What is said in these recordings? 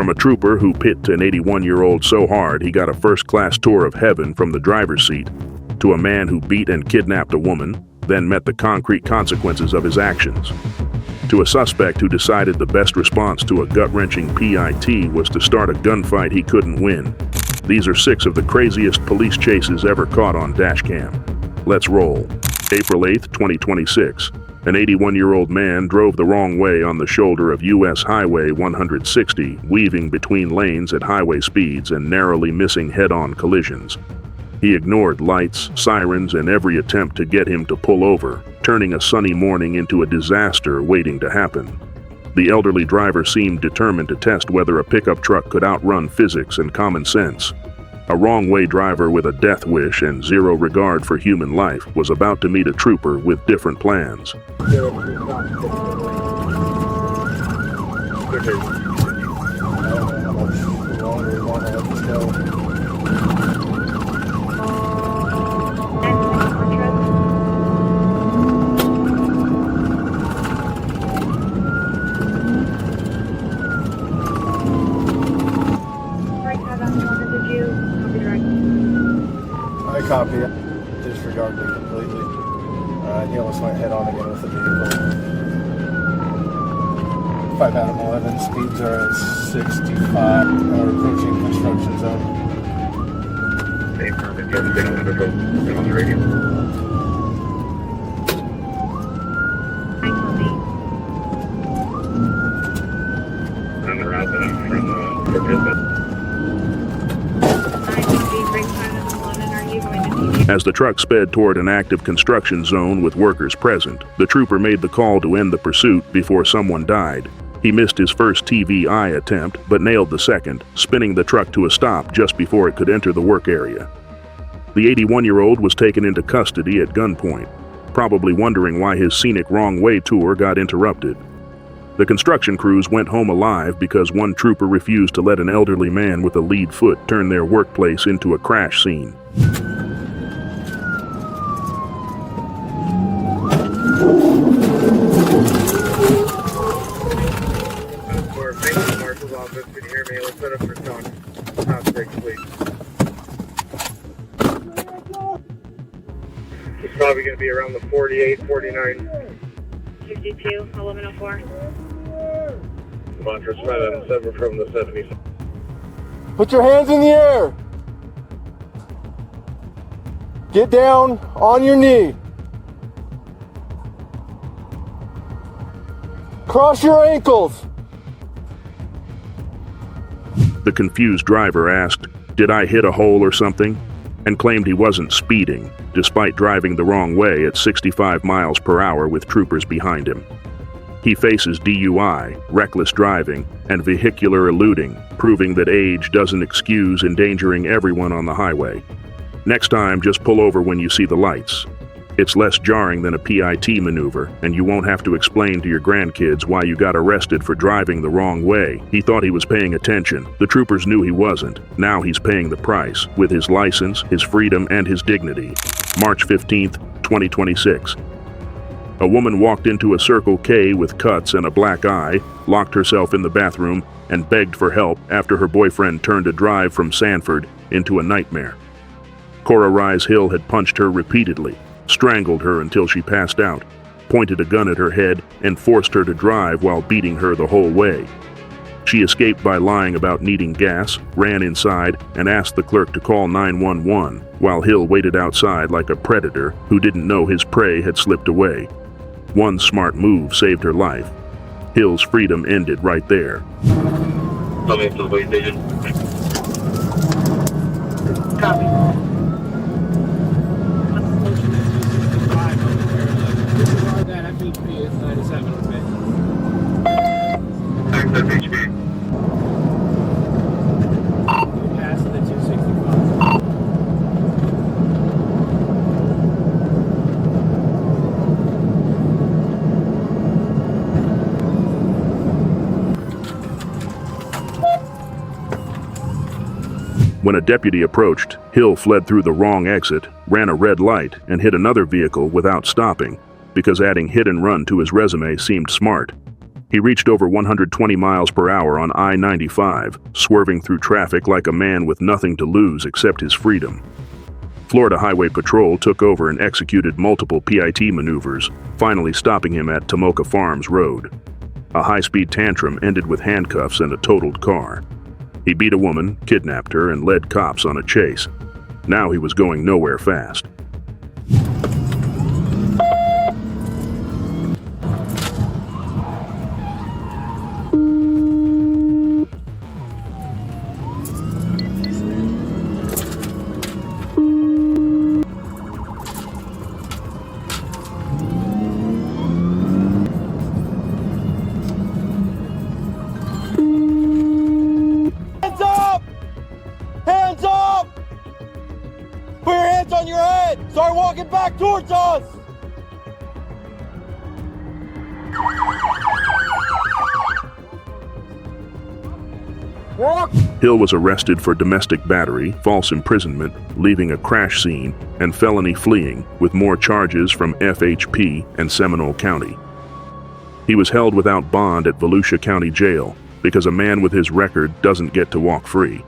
From a trooper who pit an 81-year-old so hard he got a first-class tour of heaven from the driver's seat, to a man who beat and kidnapped a woman, then met the concrete consequences of his actions, to a suspect who decided the best response to a gut-wrenching PIT was to start a gunfight he couldn't win. These are 6 of the craziest police chases ever caught on Dashcam. Let's roll. April 8, 2026. An 81-year-old man drove the wrong way on the shoulder of U.S. Highway 160, weaving between lanes at highway speeds and narrowly missing head-on collisions. He ignored lights, sirens, and every attempt to get him to pull over, turning a sunny morning into a disaster waiting to happen. The elderly driver seemed determined to test whether a pickup truck could outrun physics and common sense. A wrong-way driver with a death wish and zero regard for human life was about to meet a trooper with different plans. I copy it. Disregarded it completely. He almost went head on again with the vehicle. 5 out of 11. Speeds are at 65. We're approaching construction zone. Hey, perfect. You have been on the radio. On the route that I'm from business. As the truck sped toward an active construction zone with workers present, the trooper made the call to end the pursuit before someone died. He missed his first TVI attempt, but nailed the second, spinning the truck to a stop just before it could enter the work area. The 81-year-old was taken into custody at gunpoint, probably wondering why his scenic wrong-way tour got interrupted. The construction crews went home alive because one trooper refused to let an elderly man with a lead foot turn their workplace into a crash scene. Office, can you hear me? Let's set up for talk. Break, please. It's probably going to be around the 48, 49. 52, 1104. Montrose 577 from the 70. Put your hands in the air. Get down on your knee. Cross your ankles. The confused driver asked, "Did I hit a hole or something?" and claimed he wasn't speeding, despite driving the wrong way at 65 miles per hour with troopers behind him. He faces DUI, reckless driving, and vehicular eluding, proving that age doesn't excuse endangering everyone on the highway. Next time, just pull over when you see the lights. It's less jarring than a PIT maneuver, and you won't have to explain to your grandkids why you got arrested for driving the wrong way. He thought he was paying attention. The troopers knew he wasn't. Now he's paying the price, with his license, his freedom, and his dignity. March 15th, 2026. A woman walked into a Circle K with cuts and a black eye, locked herself in the bathroom, and begged for help after her boyfriend turned a drive from Sanford into a nightmare. Cora Rise Hill had punched her repeatedly, strangled her until she passed out, pointed a gun at her head, and forced her to drive while beating her the whole way. She escaped by lying about needing gas, ran inside, and asked the clerk to call 911, while Hill waited outside like a predator who didn't know his prey had slipped away. One smart move saved her life. Hill's freedom ended right there. Tell me to the police station. Copy. That FHP is 97, okay? Thanks, FHP. You passed the 265. When a deputy approached, Hill fled through the wrong exit, ran a red light, and hit another vehicle without stopping, because adding hit and run to his resume seemed smart. He reached over 120 miles per hour on I-95, swerving through traffic like a man with nothing to lose except his freedom. Florida Highway Patrol took over and executed multiple PIT maneuvers, finally stopping him at Tomoka Farms Road. A high-speed tantrum ended with handcuffs and a totaled car. He beat a woman, kidnapped her, and led cops on a chase. Now he was going nowhere fast. Hands up! Put your hands on your head! Start walking back towards us! Walk! Hill was arrested for domestic battery, false imprisonment, leaving a crash scene, and felony fleeing, with more charges from FHP and Seminole County. He was held without bond at Volusia County Jail because a man with his record doesn't get to walk free.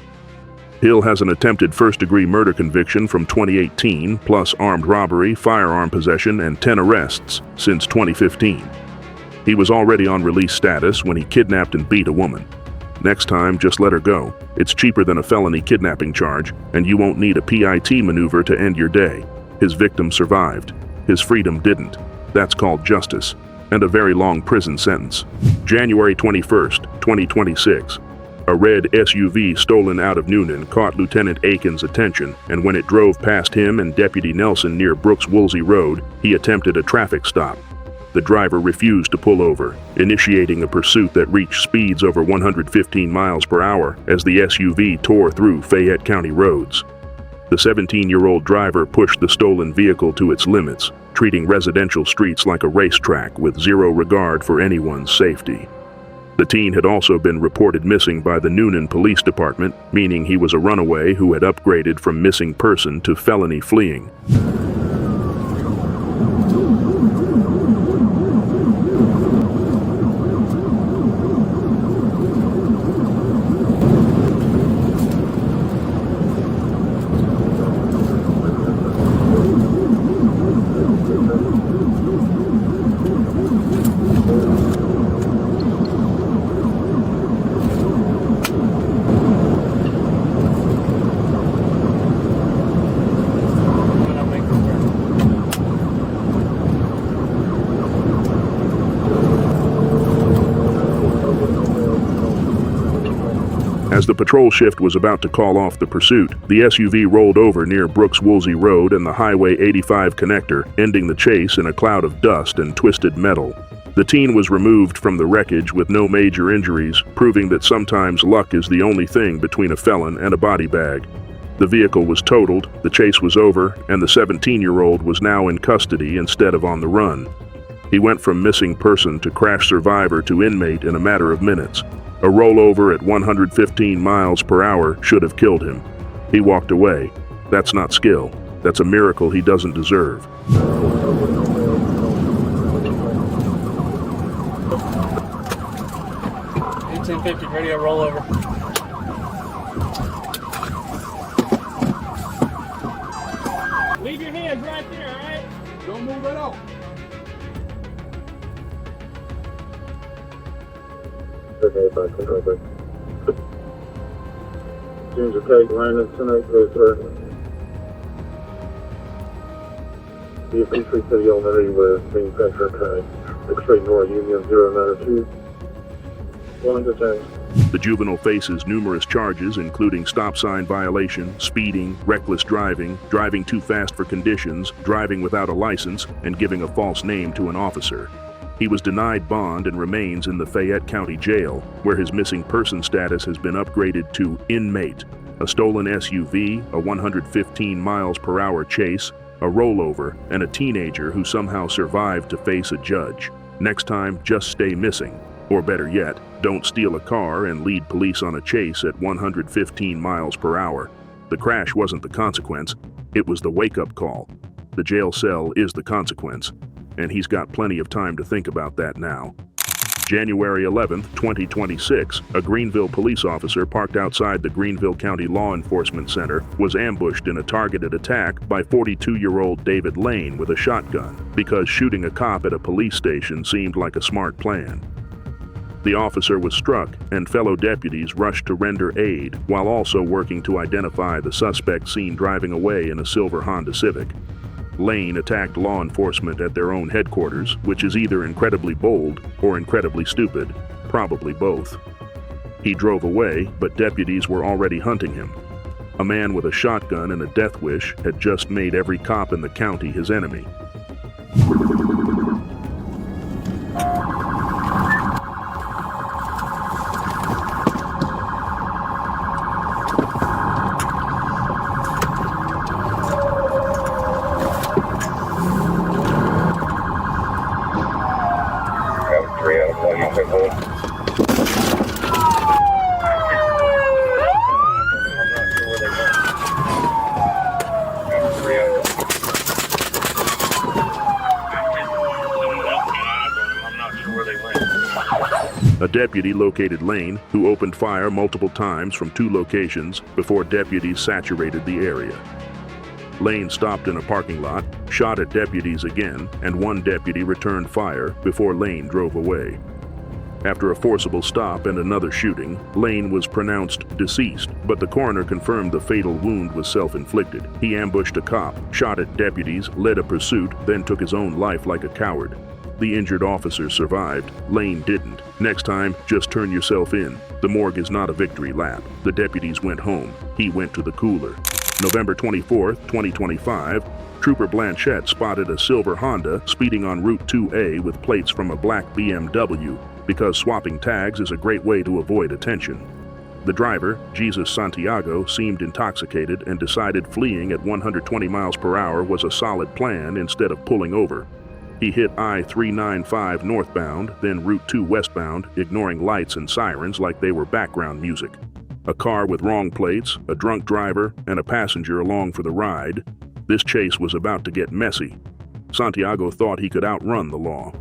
Hill has an attempted first-degree murder conviction from 2018, plus armed robbery, firearm possession, and 10 arrests since 2015. He was already on release status when he kidnapped and beat a woman. Next time, just let her go. It's cheaper than a felony kidnapping charge, and you won't need a PIT maneuver to end your day. His victim survived. His freedom didn't. That's called justice, and a very long prison sentence. January 21st, 2026. A red SUV stolen out of Noonan caught Lieutenant Aiken's attention, and when it drove past him and Deputy Nelson near Brooks-Woolsey Road, he attempted a traffic stop. The driver refused to pull over, initiating a pursuit that reached speeds over 115 miles per hour as the SUV tore through Fayette County roads. The 17-year-old driver pushed the stolen vehicle to its limits, treating residential streets like a racetrack with zero regard for anyone's safety. The teen had also been reported missing by the Noonan Police Department, meaning he was a runaway who had upgraded from missing person to felony fleeing. As the patrol shift was about to call off the pursuit, the SUV rolled over near Brooks-Woolsey Road and the Highway 85 connector, ending the chase in a cloud of dust and twisted metal. The teen was removed from the wreckage with no major injuries, proving that sometimes luck is the only thing between a felon and a body bag. The vehicle was totaled, the chase was over, and the 17-year-old was now in custody instead of on the run. He went from missing person to crash survivor to inmate in a matter of minutes. A rollover at 115 miles per hour should have killed him. He walked away. That's not skill. That's a miracle he doesn't deserve. 1050 radio rollover. Leave your hands right there, all right? Don't move at all. Ginger cake raining tonight, please, sir. The Peachtree City Elementary with manufacturer code. X-ray North Union 092. Willing to change. The juvenile faces numerous charges, including stop sign violation, speeding, reckless driving, driving too fast for conditions, driving without a license, and giving a false name to an officer. He was denied bond and remains in the Fayette County Jail, where his missing person status has been upgraded to inmate. A stolen SUV, a 115 miles per hour chase, a rollover, and a teenager who somehow survived to face a judge. Next time, just stay missing. Or better yet, don't steal a car and lead police on a chase at 115 miles per hour. The crash wasn't the consequence, it was the wake-up call. The jail cell is the consequence, and he's got plenty of time to think about that now. January 11, 2026, a Greenville police officer parked outside the Greenville County Law Enforcement Center was ambushed in a targeted attack by 42-year-old David Lane with a shotgun because shooting a cop at a police station seemed like a smart plan. The officer was struck, and fellow deputies rushed to render aid while also working to identify the suspect seen driving away in a silver Honda Civic. Lane attacked law enforcement at their own headquarters, which is either incredibly bold or incredibly stupid, probably both. He drove away, but deputies were already hunting him. A man with a shotgun and a death wish had just made every cop in the county his enemy. A deputy located Lane, who opened fire multiple times from 2 locations before deputies saturated the area. Lane stopped in a parking lot, shot at deputies again, and 1 deputy returned fire before Lane drove away. After a forcible stop and another shooting, Lane was pronounced deceased, but the coroner confirmed the fatal wound was self-inflicted. He ambushed a cop, shot at deputies, led a pursuit, then took his own life like a coward. The injured officer survived. Lane didn't. Next time, just turn yourself in. The morgue is not a victory lap. The deputies went home. He went to the cooler. November 24th, 2025, Trooper Blanchette spotted a silver Honda speeding on Route 2A with plates from a black BMW because swapping tags is a great way to avoid attention. The driver, Jesus Santiago, seemed intoxicated and decided fleeing at 120 miles per hour was a solid plan instead of pulling over. He hit I-395 northbound, then Route 2 westbound, ignoring lights and sirens like they were background music. A car with wrong plates, a drunk driver, and a passenger along for the ride. This chase was about to get messy. Santiago thought he could outrun the law.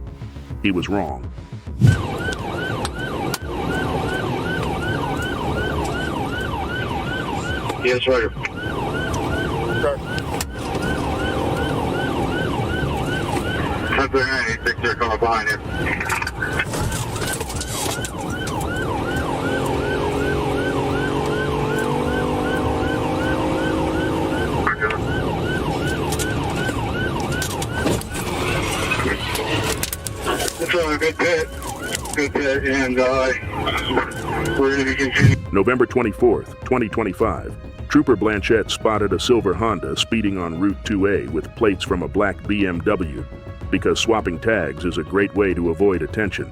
He was wrong. Yes, Roger. That's the 96, they're coming behind you. It's a good pit, and we're going to be continuing. November 24th, 2025. Trooper Blanchette spotted a silver Honda speeding on Route 2A with plates from a black BMW because swapping tags is a great way to avoid attention.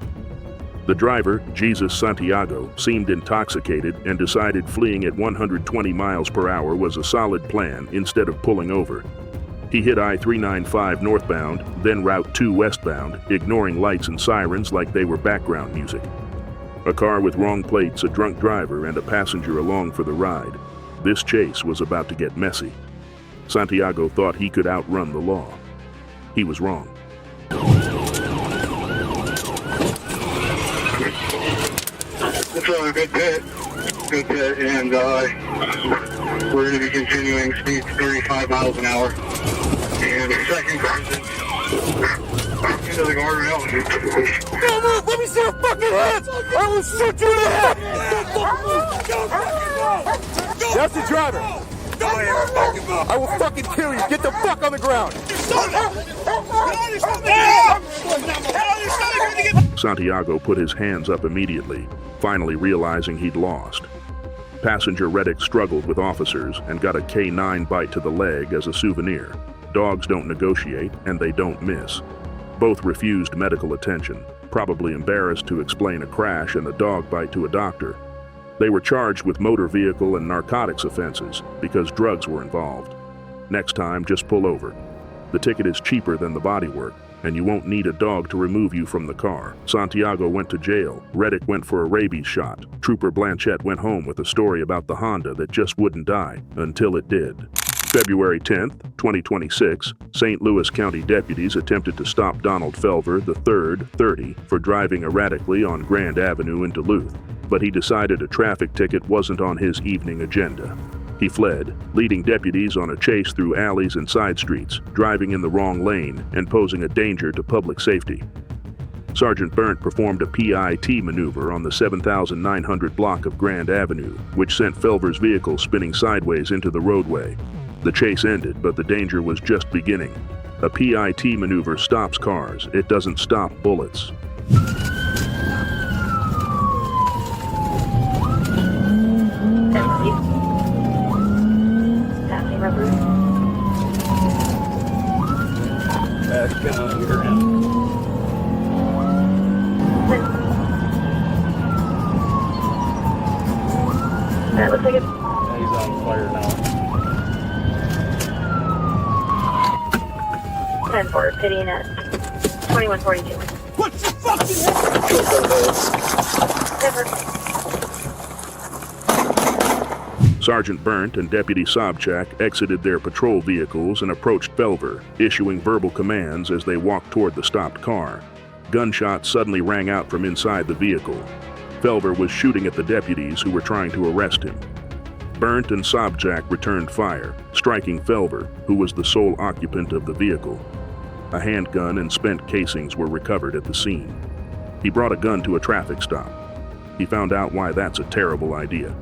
The driver, Jesus Santiago, seemed intoxicated and decided fleeing at 120 miles per hour was a solid plan instead of pulling over. He hit I-395 northbound, then Route 2 westbound, ignoring lights and sirens like they were background music. A car with wrong plates, a drunk driver, and a passenger along for the ride. This chase was about to get messy. Santiago thought he could outrun the law. He was wrong. It's a good pit, and we're going to be continuing speed 35 miles an hour. And the second person into the guardrail. No, move! Let me see your fucking hands! I will shoot you in the head! That's the driver! I will fucking kill you! Get the fuck on the ground! Santiago put his hands up immediately, finally realizing he'd lost. Passenger Reddick struggled with officers and got a K9 bite to the leg as a souvenir. Dogs don't negotiate, and they don't miss. Both refused medical attention, probably embarrassed to explain a crash and a dog bite to a doctor. They were charged with motor vehicle and narcotics offenses because drugs were involved. Next time, just pull over. The ticket is cheaper than the bodywork, and you won't need a dog to remove you from the car. Santiago went to jail. Reddick went for a rabies shot. Trooper Blanchette went home with a story about the Honda that just wouldn't die until it did. February 10, 2026, St. Louis County deputies attempted to stop Donald Felver III, 30, for driving erratically on Grand Avenue in Duluth, but he decided a traffic ticket wasn't on his evening agenda. He fled, leading deputies on a chase through alleys and side streets, driving in the wrong lane and posing a danger to public safety. Sergeant Berndt performed a PIT maneuver on the 7,900 block of Grand Avenue, which sent Felver's vehicle spinning sideways into the roadway. The chase ended, but the danger was just beginning. A PIT maneuver stops cars, it doesn't stop bullets. Passing rubber. Dashcam, you're in. That looks like it's Yeah, he's on fire now. 10-4, pitting at 2142. What's the fucking hell? Sergeant Berndt and Deputy Sobchak exited their patrol vehicles and approached Felver, issuing verbal commands as they walked toward the stopped car. Gunshots suddenly rang out from inside the vehicle. Felver was shooting at the deputies who were trying to arrest him. Berndt and Sobchak returned fire, striking Felver, who was the sole occupant of the vehicle. A handgun and spent casings were recovered at the scene. He brought a gun to a traffic stop. He found out why that's a terrible idea.